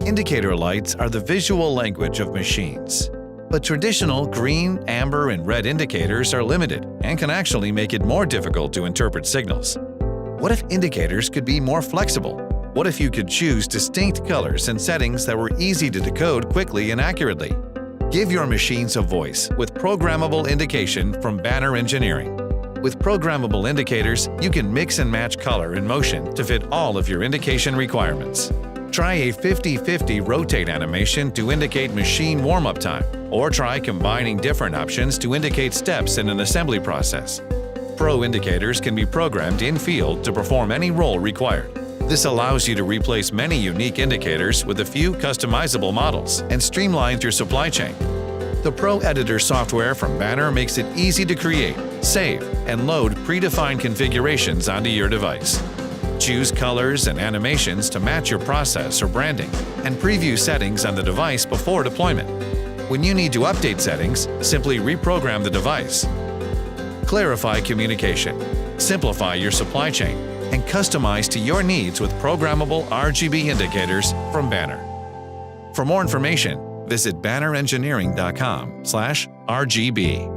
Indicator lights are the visual language of machines. But traditional green, amber, and red indicators are limited and can actually make it more difficult to interpret signals. What if indicators could be more flexible? What if you could choose distinct colors and settings that were easy to decode quickly and accurately? Give your machines a voice with programmable indication from Banner Engineering. With programmable indicators, you can mix and match color and motion to fit all of your indication requirements. Try a 50-50 rotate animation to indicate machine warm-up time, or try combining different options to indicate steps in an assembly process. Pro indicators can be programmed in-field to perform any role required. This allows you to replace many unique indicators with a few customizable models and streamlines your supply chain. The Pro Editor software from Banner makes it easy to create, save, and load predefined configurations onto your device. Choose colors and animations to match your process or branding, and preview settings on the device before deployment. When you need to update settings, simply reprogram the device. Clarify communication, simplify your supply chain, and customize to your needs with programmable RGB indicators from Banner. For more information, visit bannerengineering.com/RGB.